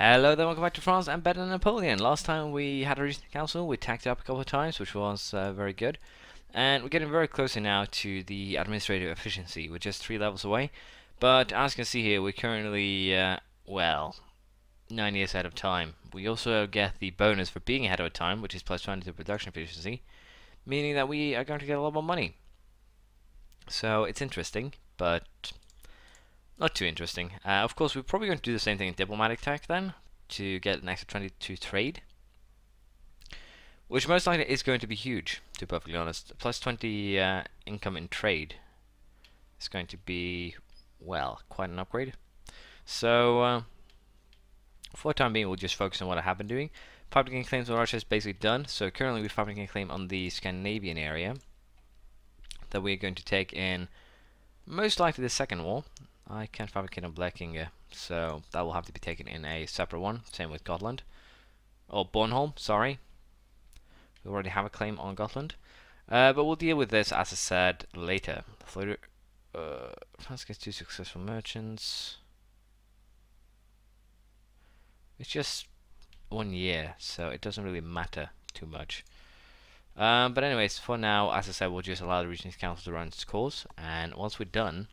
Hello there, welcome back to France. I'm better than Napoleon. Last time we had a Regency Council, we tacked it up a couple of times, which was very good. And we're getting very closer now to the administrative efficiency. We're just 3 levels away. But as you can see here, we're currently, well, 9 years ahead of time. We also get the bonus for being ahead of time, which is plus 20 to production efficiency, meaning that we are going to get a lot more money. So it's interesting, but not too interesting. Of course, we're probably going to do the same thing in diplomatic tech then, to get an extra 20 to trade, which most likely is going to be huge, to be perfectly honest. Plus 20 income in trade is going to be, well, quite an upgrade. So, for the time being, we'll just focus on what I have been doing. Public claims on Russia is basically done, so currently we're public claim on the Scandinavian area that we're going to take in most likely the second war. I can't fabricate on Blekinge, so that will have to be taken in a separate one. Same with Gotland. Or Bornholm, sorry. We already have a claim on Gotland. But we'll deal with this, as I said, later. France gets 2 successful merchants. It's just 1 year, so it doesn't really matter too much. But anyways, for now, as I said, we'll just allow the Regency Council to run its course. And once we're done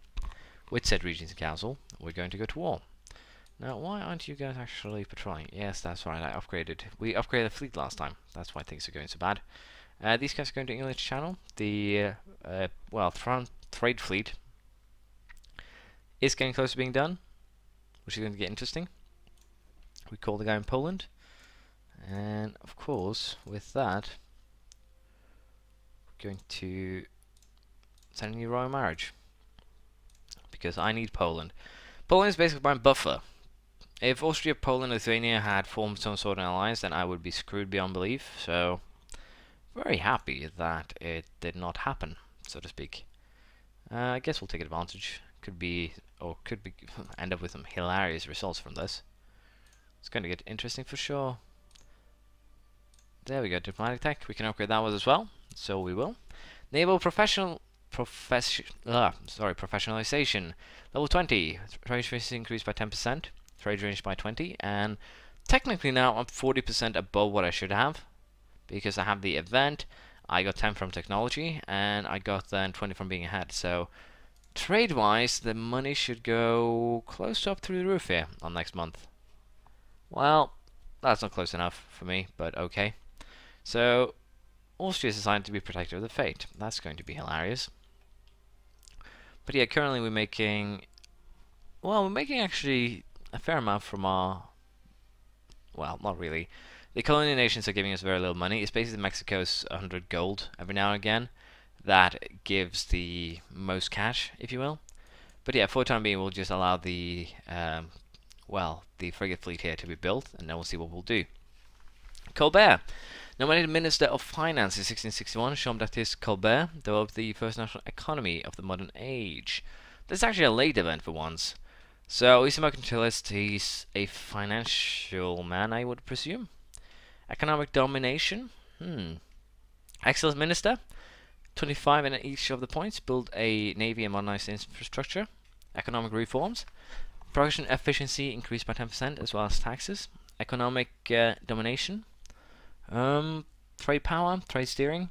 with said Regency Council, we're going to go to war. Now, why aren't you guys actually patrolling? Yes, that's right, we upgraded the fleet last time. That's why things are going so bad. These guys are going to English Channel. The, well, front trade fleet is getting close to being done, which is going to get interesting. We call the guy in Poland. And, of course, with that, we're going to send a new royal marriage. Because I need Poland. Poland is basically my buffer. If Austria, Poland, Lithuania had formed some sort of alliance, then I would be screwed beyond belief. So, very happy that it did not happen, so to speak. I guess we'll take advantage. Could be end up with some hilarious results from this. It's going to get interesting for sure. There we go, diplomatic tech. We can upgrade that one as well, so we will. Naval professionalization. Level 20. Trade efficiency increased by 10%. Trade range by 20. And technically now I'm 40% above what I should have. Because I have the event. I got 10 from technology. And I got then 20 from being ahead. So trade-wise, the money should go close to up through the roof here on next month. Well, that's not close enough for me, but okay. So Austria is assigned to be protector of the fate. That's going to be hilarious. But yeah, currently we're making, well, we're making actually a fair amount from our, well, not really. The colonial nations are giving us very little money. It's basically Mexico's 100 gold every now and again that gives the most cash, if you will. But yeah, for the time being, we'll just allow the, well, the frigate fleet here to be built, and then we'll see what we'll do. Colbert. Nominated Minister of Finance in 1661, Jean-Baptiste Colbert developed the first national economy of the modern age. This is actually a late event for once. So he's a mercantilist, he's a financial man, I would presume. Economic domination. Excellent minister. 25 in each of the points. Build a navy and modernize infrastructure. Economic reforms. Production efficiency increased by 10% as well as taxes. Economic domination. Trade power, trade steering,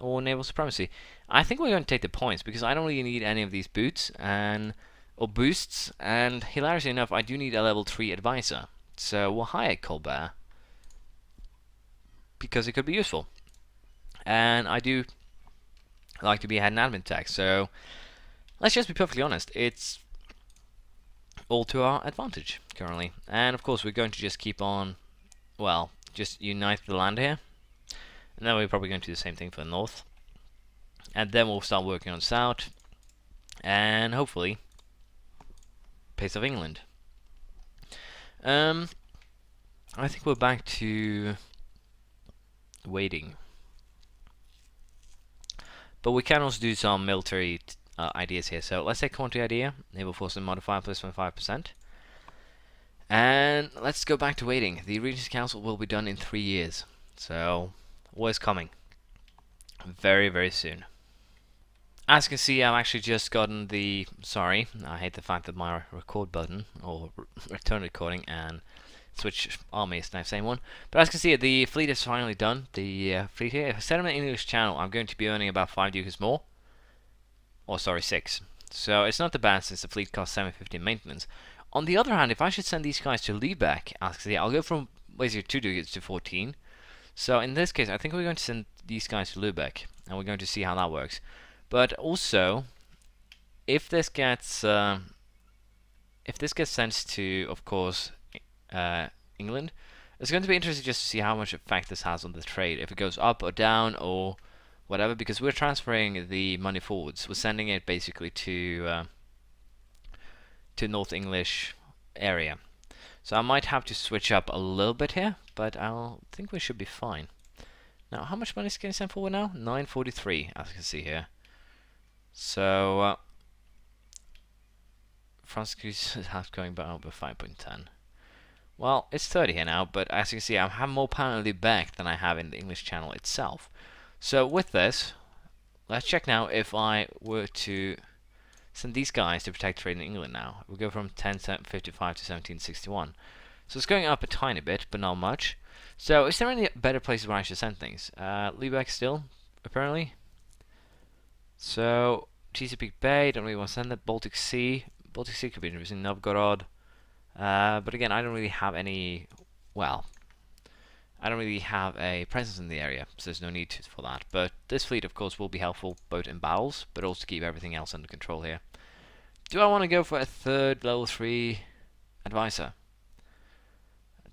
or naval supremacy. I think we're going to take the points because I don't really need any of these boots or boosts. And hilariously enough, I do need a level 3 advisor. So we'll hire Colbert because it could be useful. And I do like to be ahead in admin tech. So let's just be perfectly honest. It's all to our advantage currently. And of course, we're going to just keep on, well, just unite the land here, and then we're probably going to do the same thing for the north, and then we'll start working on south, and hopefully pace of England. I think we're back to waiting, but we can also do some military ideas here. So let's take quantity idea, naval force and modifier plus 25%. And let's go back to waiting. The Regency Council will be done in 3 years. So, war is coming. Very, very soon. As you can see, I've actually just gotten the... Sorry, I hate the fact that my record button, or return recording, and switch armies, now same one. But as you can see, the fleet is finally done. The fleet here, if I set them in English Channel, I'm going to be earning about 5 ducats more. Or sorry, 6. So it's not the bad since the fleet costs 750 in maintenance. On the other hand, if I should send these guys to Lübeck, as you can see, I'll go from basically 2 ducats to 14. So in this case, I think we're going to send these guys to Lübeck, and we're going to see how that works. But also, if this gets sent to, of course, England, it's going to be interesting just to see how much effect this has on the trade. If it goes up or down or whatever, because we're transferring the money forwards. We're sending it basically to North English area. So I might have to switch up a little bit here, but I think we should be fine. Now, how much money is getting sent forward now? 943, as you can see here. So France is going back over 5.10. Well, it's 30 here now, but as you can see, I have more power in Lübeck than I have in the English Channel itself. So with this, let's check now if I were to send these guys to protect trade in England now. We'll go from 1055 to 1761. So it's going up a tiny bit, but not much. So is there any better places where I should send things? Lübeck still, apparently. So Chesapeake Bay, don't really want to send that. Baltic Sea. Baltic Sea could be interesting. Novgorod. But again, I don't really have any, well, I don't really have a presence in the area, so there's no need for that. But this fleet, of course, will be helpful both in battles, but also to keep everything else under control here. Do I want to go for a third level 3 advisor?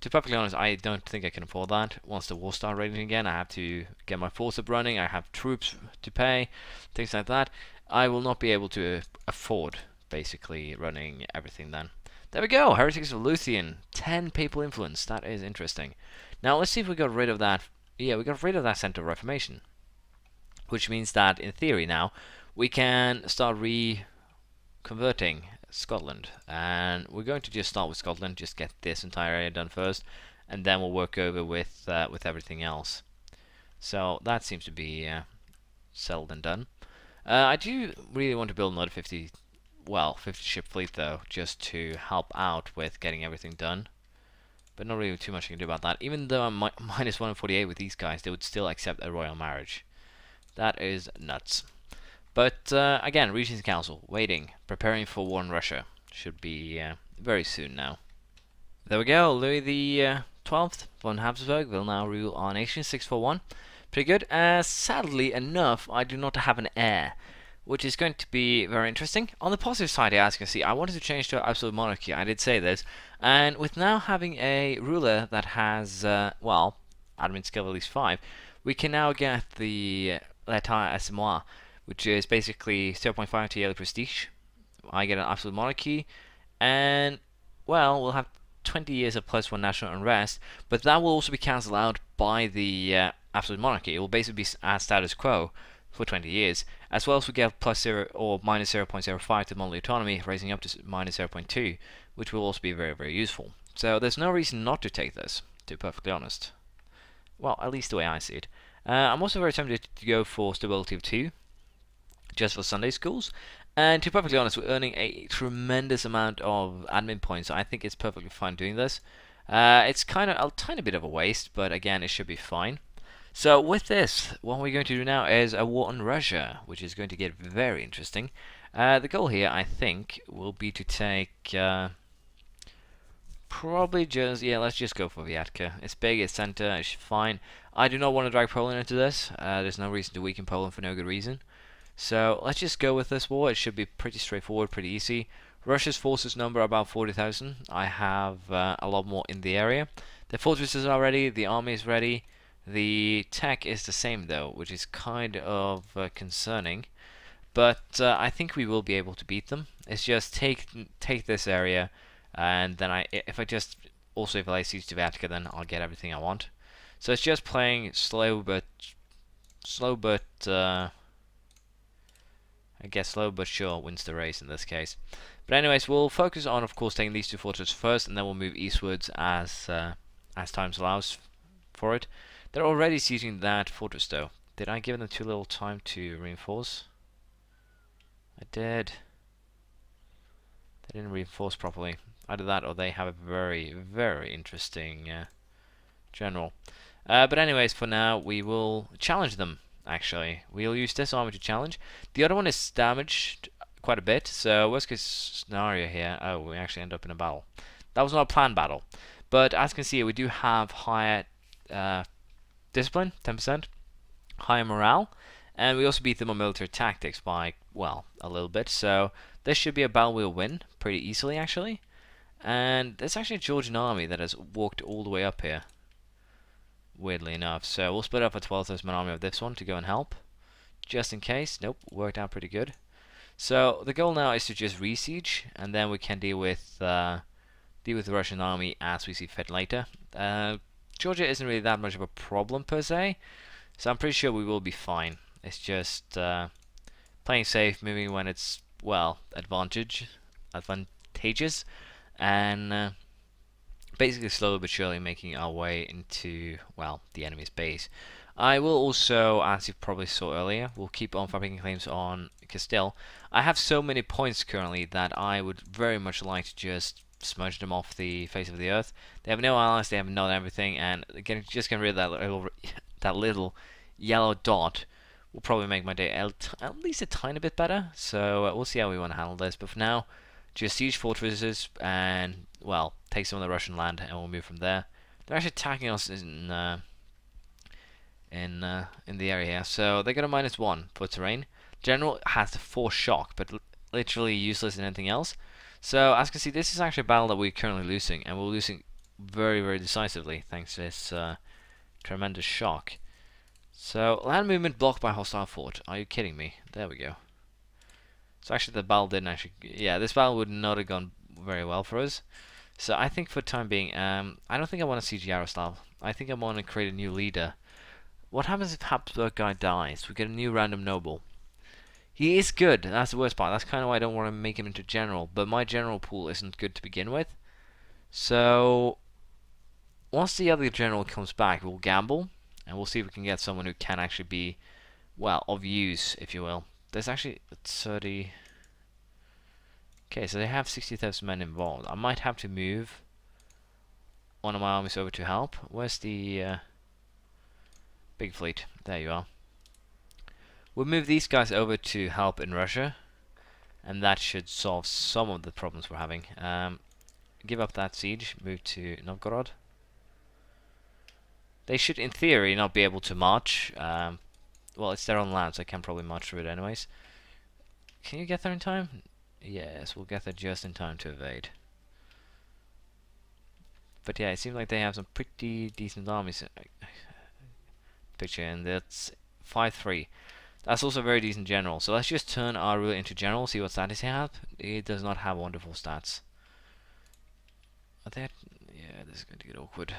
To be perfectly honest, I don't think I can afford that. Once the war starts raging again, I have to get my force up running, I have troops to pay, things like that. I will not be able to afford, basically, running everything then. There we go, Heretics of Luthien, 10 papal influence, that is interesting. Now let's see if we got rid of that. Yeah, we got rid of that Center of Reformation, which means that in theory now we can start reconverting Scotland, and we're going to just start with Scotland, just get this entire area done first, and then we'll work over with everything else. So that seems to be settled and done. I do really want to build another 50 ship fleet though, just to help out with getting everything done. But not really too much I can do about that. Even though I'm minus 148 with these guys, they would still accept a royal marriage. That is nuts. But again, Regents Council, waiting, preparing for war in Russia. Should be very soon now. There we go, Louis the 12th von Habsburg will now rule our nation, 641. Pretty good. Sadly enough, I do not have an heir, which is going to be very interesting. On the positive side here, as you can see, I wanted to change to absolute monarchy, I did say this, and with now having a ruler that has, well, admin skill at least 5, we can now get the L'État à moi, which is basically 0.5 to yearly prestige. I get an absolute monarchy, and, well, we'll have 20 years of +1 national unrest, but that will also be cancelled out by the absolute monarchy. It will basically be as status quo for 20 years, as well as we get +0 or minus 0.05 to monthly autonomy, raising up to minus 0.2, which will also be very, very useful. So there's no reason not to take this, to be perfectly honest. Well, at least the way I see it. I'm also very tempted to go for stability of 2, just for Sunday schools. And to be perfectly honest, we're earning a tremendous amount of admin points, so I think it's perfectly fine doing this. It's kind of a tiny bit of a waste, but again, it should be fine. So with this, what we're going to do now is a war on Russia, which is going to get very interesting. The goal here, I think, will be to take probably just, yeah, let's just go for Viatka. It's big, it's center, it's fine. I do not want to drag Poland into this. There's no reason to weaken Poland for no good reason. So let's just go with this war. It should be pretty straightforward, pretty easy. Russia's forces number about 40,000. I have a lot more in the area. The fortresses are ready, the army is ready. The tech is the same though, which is kind of concerning, but I think we will be able to beat them. It's just take this area, and then if I siege to Vatica, then I'll get everything I want. So it's just playing slow, but I guess slow but sure wins the race in this case. But anyways, we'll focus on, of course, taking these two fortresses first, and then we'll move eastwards as time allows for it. They're already sieging that fortress though. Did I give them too little time to reinforce? I did. They didn't reinforce properly. Either that or they have a very, very interesting general. But anyways, for now, we will challenge them, actually. We'll use this army to challenge. The other one is damaged quite a bit, so worst case scenario here, oh, we actually end up in a battle. That was not a planned battle. But as you can see, we do have higher discipline, 10%, higher morale, and we also beat them on military tactics by, well, a little bit. So this should be a battle we'll win pretty easily, actually. And there's actually a Georgian army that has walked all the way up here, weirdly enough. So we'll split up a 12,000 army of this one to go and help, just in case. Nope, worked out pretty good. So the goal now is to just re-siege, and then we can deal with the Russian army as we see fit later. Georgia isn't really that much of a problem per se, so I'm pretty sure we will be fine. It's just playing safe, moving when it's, well, advantageous, and basically slowly but surely making our way into, well, the enemy's base. I will also, as you probably saw earlier, will keep on fabricating claims on Castile. I have so many points currently that I would very much like to just smudge them off the face of the earth. They have no allies, they have not everything, and just getting rid of that little yellow dot will probably make my day at least a tiny bit better. So we'll see how we want to handle this. But for now, just siege fortresses and, well, take some of the Russian land, and we'll move from there. They're actually attacking us in the area here, so they got a -1 for terrain. General has the force shock, but literally useless in anything else. So as you can see, this is actually a battle that we're currently losing, and we're losing very, very decisively thanks to this tremendous shock. So land movement blocked by hostile fort. Are you kidding me? There we go. So actually the battle didn't actually, yeah, this battle would not have gone very well for us. So I think for the time being, I don't think I want to siege Yaroslav. I think I want to create a new leader. What happens if Habsburg guy dies? We get a new random noble. He is good, that's the worst part. That's kind of why I don't want to make him into general, but my general pool isn't good to begin with. So once the other general comes back, we'll gamble, and we'll see if we can get someone who can actually be, well, of use, if you will. There's actually 30... Okay, so they have 60,000 men involved. I might have to move one of my armies over to help. Where's the big fleet? There you are. We'll move these guys over to help in Russia, and that should solve some of the problems we're having. Give up that siege, move to Novgorod. They should, in theory, not be able to march. Well, it's their own land, so I can probably march through it anyways. Can you get there in time? Yes, we'll get there just in time to evade. But yeah, it seems like they have some pretty decent armies. Picture, and that's 5-3. That's also a very decent general. So let's just turn our ruler into general, see what stats he has. He does not have wonderful stats. Are they? Yeah, this is going to get awkward.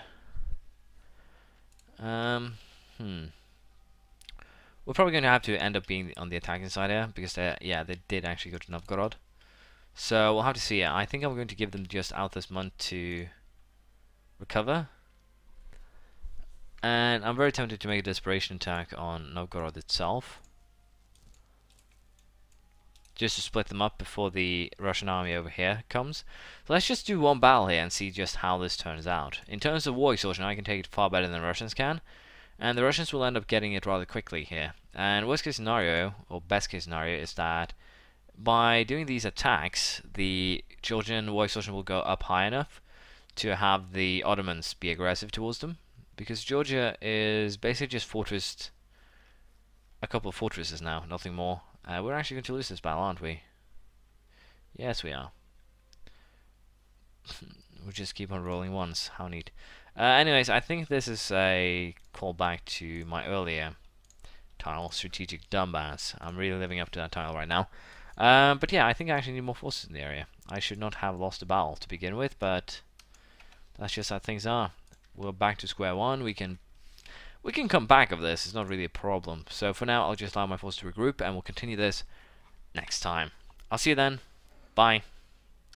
We're probably going to have to end up being on the attacking side here, because they did actually go to Novgorod. So we'll have to see. I think I'm going to give them just out this month to recover. And I'm very tempted to make a desperation attack on Novgorod itself, just to split them up before the Russian army over here comes. So let's just do one battle here and see just how this turns out. In terms of war exhaustion, I can take it far better than the Russians can, and the Russians will end up getting it rather quickly here. And worst case scenario, or best case scenario, is that by doing these attacks, the Georgian war exhaustion will go up high enough to have the Ottomans be aggressive towards them, because Georgia is basically just fortressed a couple of fortresses now, nothing more. We're actually going to lose this battle, aren't we? Yes, we are. We'll just keep on rolling ones. How neat. Anyways, I think this is a callback to my earlier title, Strategic Dumbass. I'm really living up to that title right now. But yeah, I think I actually need more forces in the area. I should not have lost a battle to begin with, but that's just how things are. We're back to square one. We can come back of this. It's not really a problem. So for now, I'll just allow my forces to regroup, and we'll continue this next time. I'll see you then. Bye.